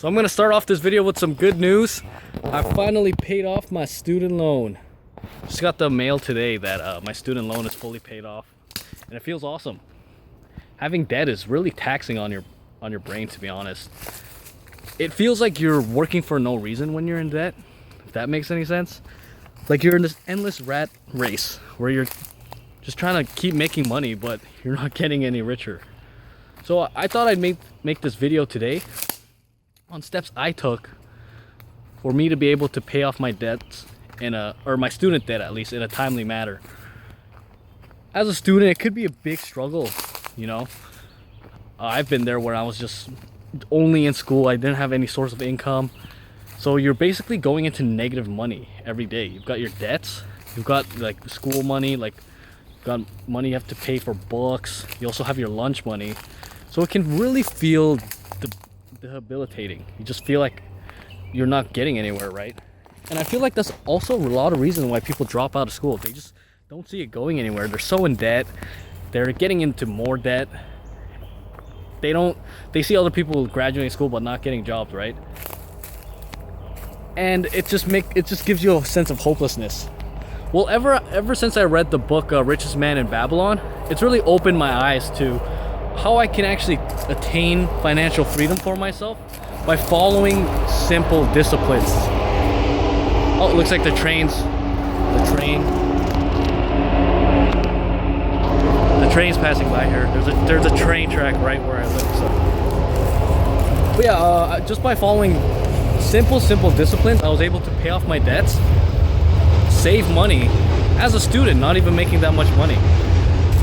So I'm gonna start off this video with some good news. I finally paid off my student loan. Just got the mail today that my student loan is fully paid off, and it feels awesome. Having debt is really taxing on your brain, to be honest. It feels like you're working for no reason when you're in debt, if that makes any sense. Like you're in this endless rat race where you're just trying to keep making money, but you're not getting any richer. So I thought I'd make this video today on steps I took for me to be able to pay off my debts or my student debt at least, in a timely manner. As a student, it could be a big struggle, you know. I've been there where I was just only in school. I didn't have any source of income. So you're basically going into negative money every day. You've got your debts, you've got like the school money, like you've got money you have to pay for books. You also have your lunch money. So it can really feel debilitating. You just feel like you're not getting anywhere, right? And I feel like that's also a lot of reasons why people drop out of school. They just don't see it going anywhere. They're so in debt. They're getting into more debt. They see other people graduating school but not getting jobs, right? And it just gives you a sense of hopelessness. Well, ever since I read the book Richest Man in Babylon, it's really opened my eyes to how I can actually attain financial freedom for myself by following simple disciplines. Oh, it looks like the train's passing by here. There's a train track right where I live. So, but yeah, just by following simple disciplines, I was able to pay off my debts, save money as a student, not even making that much money.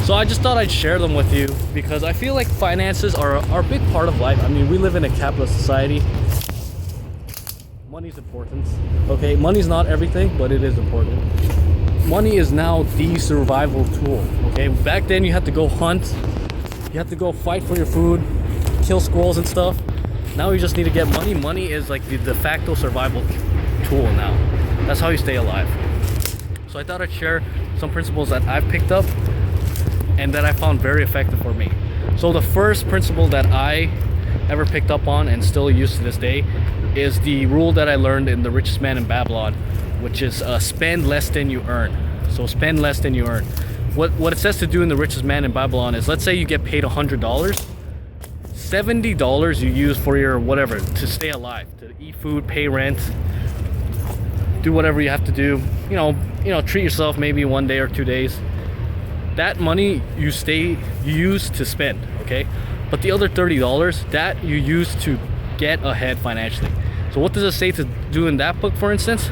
So I just thought I'd share them with you because I feel like finances are a big part of life. I mean, we live in a capitalist society. Money's important. Okay, money's not everything, but it is important. Money is now the survival tool. Okay, back then you had to go hunt, you had to go fight for your food, kill squirrels and stuff. Now you just need to get money. Money is like the de facto survival tool now. That's how you stay alive. So I thought I'd share some principles that I've picked up and that I found very effective for me. So the first principle that I ever picked up on and still use to this day is the rule that I learned in The Richest Man in Babylon, which is spend less than you earn. So spend less than you earn. What it says to do in The Richest Man in Babylon is, let's say you get paid $100, $70 you use for your whatever, to stay alive, to eat food, pay rent, do whatever you have to do, you know, treat yourself maybe 1 day or 2 days. That money you use to spend, okay? But the other $30, that you use to get ahead financially. So what does it say to do in that book, for instance?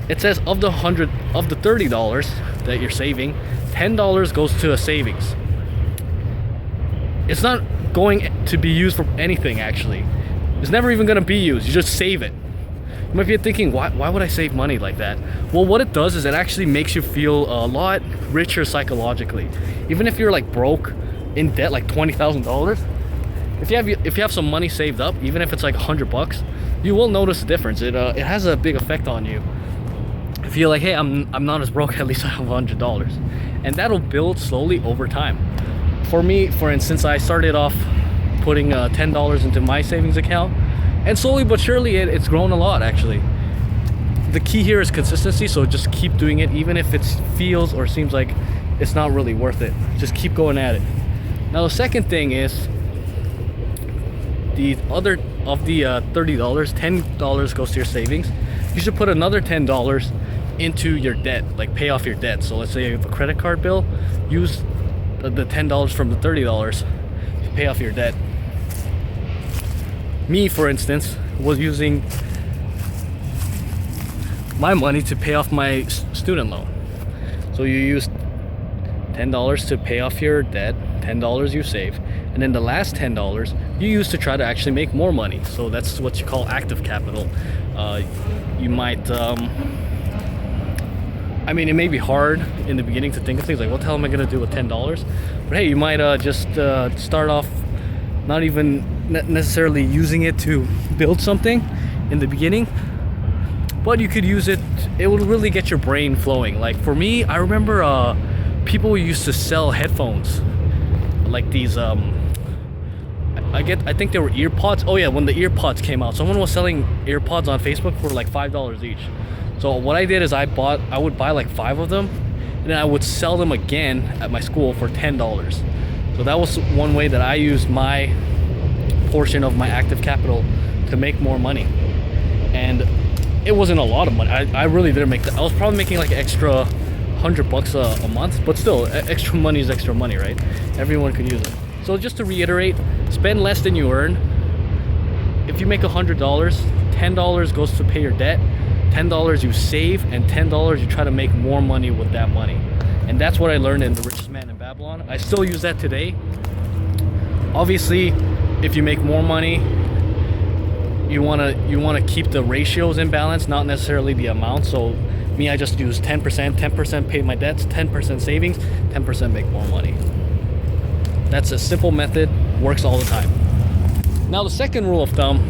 It says of the $30 that you're saving, $10 goes to a savings. It's not going to be used for anything, actually. It's never even gonna be used. You just save it. You might be thinking, why would I save money like that? Well, what it does is it actually makes you feel a lot richer psychologically. Even if you're like broke, in debt, like $20,000, if you have some money saved up, even if it's like $100, you will notice the difference. It has a big effect on you. If you're like, hey, I'm not as broke, at least I have $100, and that'll build slowly over time. For me, for instance, I started off putting $10 into my savings account. And slowly but surely, it's grown a lot, actually. The key here is consistency, so just keep doing it, even if it feels or seems like it's not really worth it. Just keep going at it. Now, the second thing is, the other of the $30, $10 goes to your savings. You should put another $10 into your debt, like pay off your debt. So let's say you have a credit card bill, use the $10 from the $30 to pay off your debt. Me, for instance, was using my money to pay off my student loan. So you use $10 to pay off your debt, $10 you save, and then the last $10 you use to try to actually make more money. So that's what you call active capital. You might, I mean, it may be hard in the beginning to think of things like, what the hell am I gonna do with $10? But hey, you might just start off not even necessarily using it to build something in the beginning, but you could use it. It will really get your brain flowing. Like for me, I remember people used to sell headphones, like these I think they were ear pods. Oh yeah, when the ear pods came out, someone was selling ear pods on Facebook for like $5 each. So what I did is I would buy like 5 of them, and then I would sell them again at my school for $10. So that was one way that I used my portion of my active capital to make more money. And it wasn't a lot of money. I really didn't make that. I was probably making like extra $100 a month, but still, extra money is extra money, right? Everyone could use it. So just to reiterate, spend less than you earn. If you make $100, $10 goes to pay your debt, $10 you save, and $10 you try to make more money with that money. And that's what I learned in The Richest Man in Babylon. I still use that today. Obviously, if you make more money, you wanna keep the ratios in balance, not necessarily the amount. So me, I just use 10% pay my debts, 10% savings, 10% make more money. That's a simple method, works all the time. Now the second rule of thumb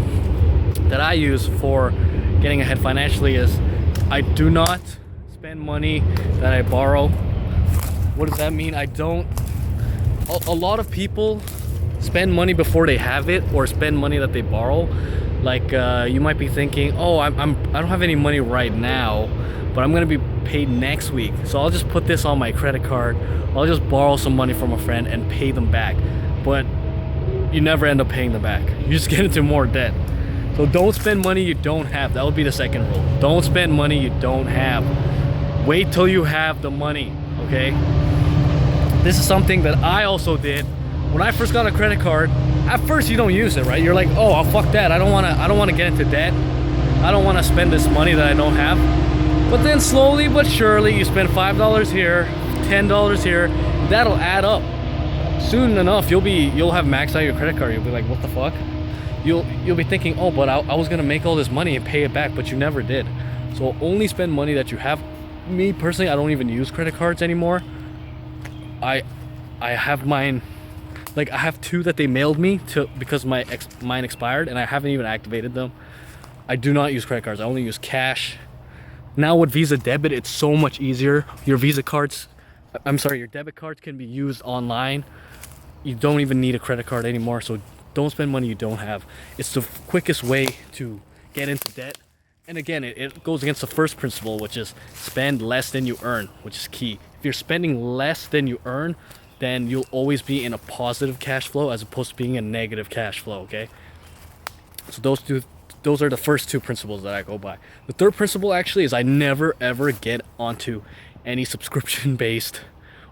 that I use for getting ahead financially is I do not spend money that I borrow. What does that mean? I don't. A lot of people spend money before they have it, or spend money that they borrow. Like you might be thinking, oh, I don't have any money right now, but I'm gonna be paid next week, so I'll just put this on my credit card. I'll just borrow some money from a friend and pay them back. But you never end up paying them back. You just get into more debt. So don't spend money you don't have. That would be the second rule. Don't spend money you don't have. Wait till you have the money, okay? This is something that I also did. When I first got a credit card, at first you don't use it, right? You're like, oh, fuck that. I don't wanna get into debt. I don't wanna spend this money that I don't have. But then slowly but surely, you spend $5 here, $10 here. That'll add up. Soon enough, you'll have maxed out your credit card. You'll be like, what the fuck? You'll be thinking, oh, but I was gonna make all this money and pay it back, but you never did. So only spend money that you have. Me personally, I don't even use credit cards anymore. I have mine. Like, I have 2 that they mailed me to because mine expired, and I haven't even activated them. I do not use credit cards. I only use cash. Now with Visa debit, it's so much easier. Your debit cards can be used online. You don't even need a credit card anymore. So don't spend money you don't have. It's the quickest way to get into debt. And again, it goes against the first principle, which is spend less than you earn, which is key. If you're spending less than you earn, then you'll always be in a positive cash flow as opposed to being a negative cash flow, okay? So those are the first 2 principles that I go by. The third principle actually is I never ever get onto any subscription-based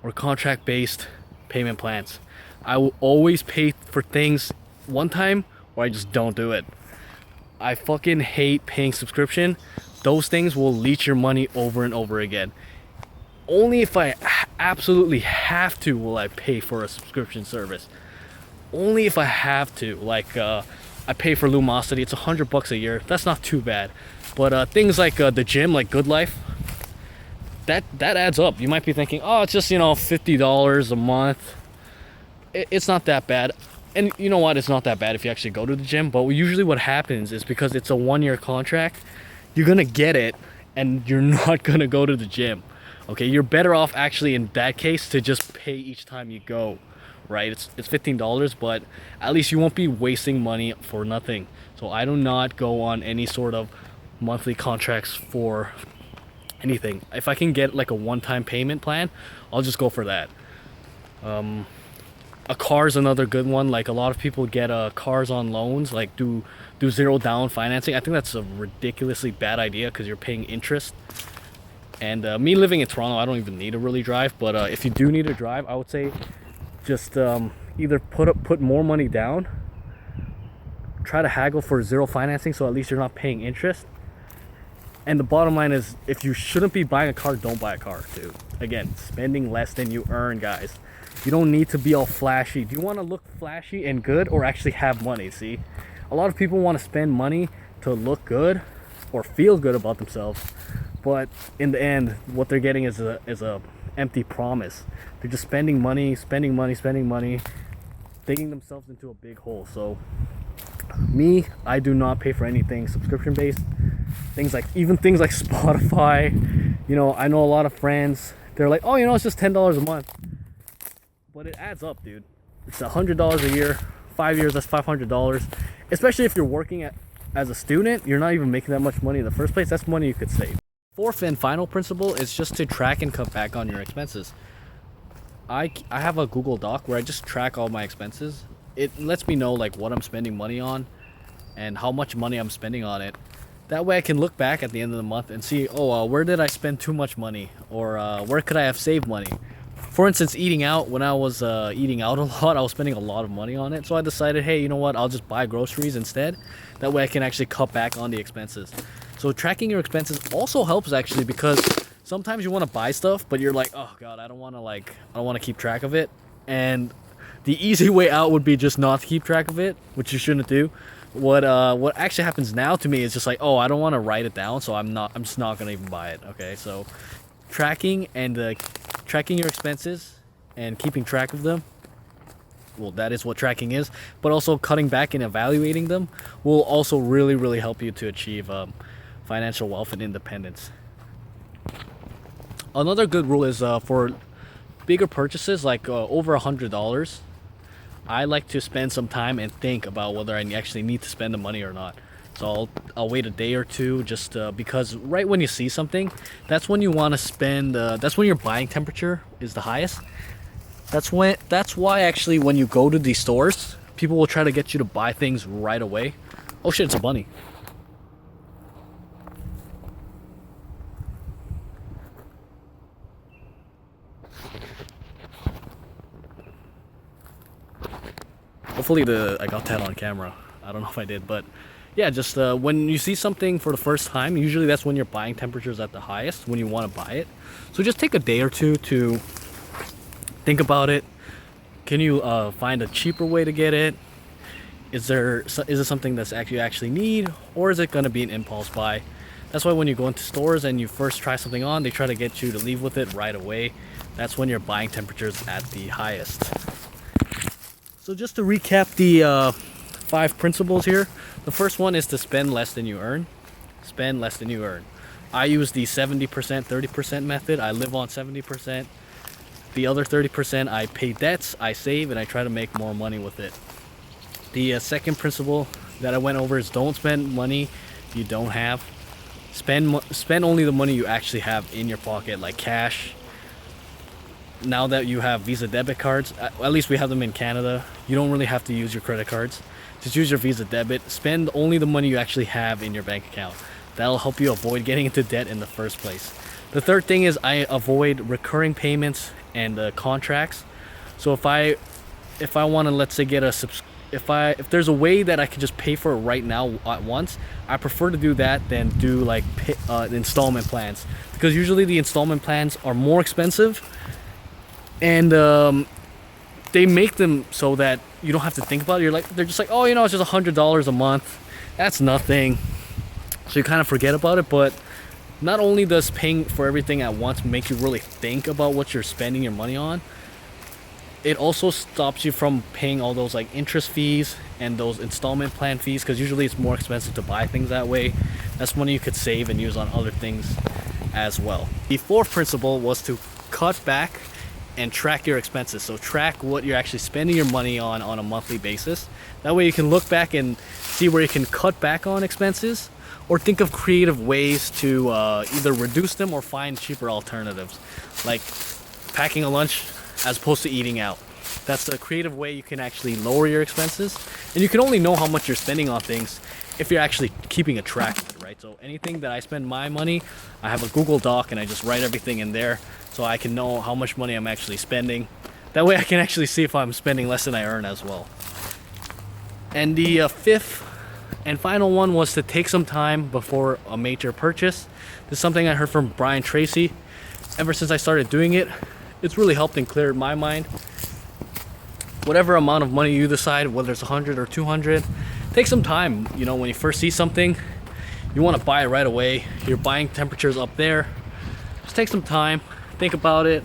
or contract-based payment plans. I will always pay for things one time, or I just don't do it. I fucking hate paying subscription. Those things will leech your money over and over again. Only if I absolutely have to will I pay for a subscription service. Only if I have to. Like I pay for Lumosity. It's $100 a year. That's not too bad. But things like the gym, like Good Life, that adds up. You might be thinking, oh, it's just, $50 a month. It's not that bad. And you know what? It's not that bad if you actually go to the gym. But usually what happens is because it's a 1-year contract, you're gonna get it and you're not gonna go to the gym. Okay, you're better off actually in that case to just pay each time you go, right? It's $15, but at least you won't be wasting money for nothing. So I do not go on any sort of monthly contracts for anything. If I can get like a one-time payment plan, I'll just go for that. A car's another good one. Like a lot of people get cars on loans, like do 0 down financing. I think that's a ridiculously bad idea because you're paying interest. And me living in Toronto, I don't even need to really drive. But if you do need to drive, I would say just either put more money down, try to haggle for 0 financing, so at least you're not paying interest. And the bottom line is, if you shouldn't be buying a car, don't buy a car, dude. Again, spending less than you earn, guys. You don't need to be all flashy. Do you want to look flashy and good, or actually have money? See, a lot of people want to spend money to look good or feel good about themselves. But in the end, what they're getting is a empty promise. They're just spending money, digging themselves into a big hole. So me, I do not pay for anything subscription based. Things like Spotify. I know a lot of friends. They're like, oh, it's just $10 a month. But it adds up, dude. It's $100 a year 5 years, that's $500. Especially if you're working as a student, you're not even making that much money in the first place. That's money you could save. Fourth and final principle is just to track and cut back on your expenses. I have a Google Doc where I just track all my expenses. It lets me know like what I'm spending money on and how much money I'm spending on it. That way I can look back at the end of the month and see, where did I spend too much money, or where could I have saved money. For instance, eating out. When I was eating out a lot, I was spending a lot of money on it. So I decided, hey, you know what, I'll just buy groceries instead. That way I can actually cut back on the expenses. So tracking your expenses also helps actually, because sometimes you want to buy stuff, but you're like, oh god, I don't want to keep track of it. And the easy way out would be just not to keep track of it, which you shouldn't do. What actually happens now to me is just like, I don't want to write it down, so I'm just not gonna even buy it. Okay, so tracking your expenses and keeping track of them, well, that is what tracking is. But also cutting back and evaluating them will also really help you to achieve financial wealth and independence. Another good rule is for bigger purchases, like over $100, I like to spend some time and think about whether I actually need to spend the money or not. So I'll wait a day or two, just because right when you see something, that's when you want to spend. That's when your buying temperature is the highest. That's why actually when you go to these stores, people will try to get you to buy things right away. Oh shit, it's a bunny. Hopefully I got that on camera. I don't know if I did, but yeah, just when you see something for the first time, usually that's when your buying temperature is at the highest, when you want to buy it. So just take a day or two to think about it. Can you find a cheaper way to get it? Is it something that's actually need, or is it going to be an impulse buy? That's why when you go into stores and you first try something on, they try to get you to leave with it right away. That's when your buying temperature is at the highest. So just to recap the 5 principles here. The first one is to spend less than you earn. Spend less than you earn. I use the 70%, 30% method. I live on 70%. The other 30%, I pay debts, I save, and I try to make more money with it. The second principle that I went over is don't spend money you don't have. Spend only the money you actually have in your pocket, like cash. Now that you have Visa debit cards, at least we have them in Canada, you don't really have to use your credit cards. Just use your Visa debit. Spend only the money you actually have in your bank account. That'll help you avoid getting into debt in the first place. The third thing is I avoid recurring payments and contracts. So if I want to, let's say, get if there's a way that I can just pay for it right now at once, I prefer to do that than do like installment plans, because usually the installment plans are more expensive. And they make them so that you don't have to think about it. They're just like, it's just $100 a month. That's nothing. So you kind of forget about it. But not only does paying for everything at once make you really think about what you're spending your money on, it also stops you from paying all those like interest fees and those installment plan fees, because usually it's more expensive to buy things that way. That's money you could save and use on other things as well. The fourth principle was to cut back and track your expenses. So track what you're actually spending your money on a monthly basis. That way you can look back and see where you can cut back on expenses, or think of creative ways to either reduce them or find cheaper alternatives, like packing a lunch as opposed to eating out. That's a creative way you can actually lower your expenses, and you can only know how much you're spending on things if you're actually keeping a track of it, right? So anything that I spend my money, I have a Google Doc and I just write everything in there, so I can know how much money I'm actually spending. That way I can actually see if I'm spending less than I earn as well. And the fifth and final one was to take some time before a major purchase. This is something I heard from Brian Tracy. Ever since I started doing it, it's really helped and cleared my mind. Whatever amount of money you decide, whether it's 100 or 200, take some time. When you first see something, you want to buy it right away. Your buying temperature's up there. Just take some time, think about it,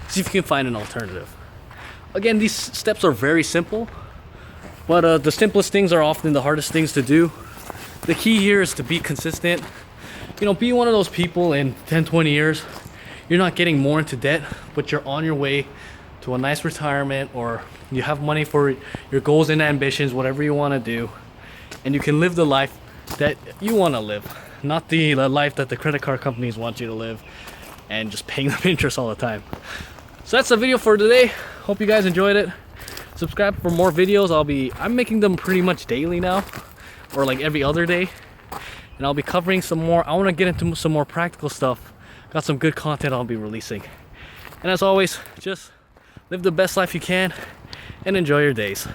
see if you can find an alternative. Again, these steps are very simple, but the simplest things are often the hardest things to do. The key here is to be consistent. Be one of those people in 10, 20 years, you're not getting more into debt, but you're on your way to a nice retirement, or you have money for your goals and ambitions, whatever you want to do, and you can live the life that you want to live, not the life that the credit card companies want you to live and just paying them interest all the time. So that's the video for today. Hope you guys enjoyed it. Subscribe for more videos. I'm making them pretty much daily now, or like every other day, and I'll be covering some more. I want to get into some more practical stuff. Got some good content I'll be releasing. And as always, just live the best life you can and enjoy your days.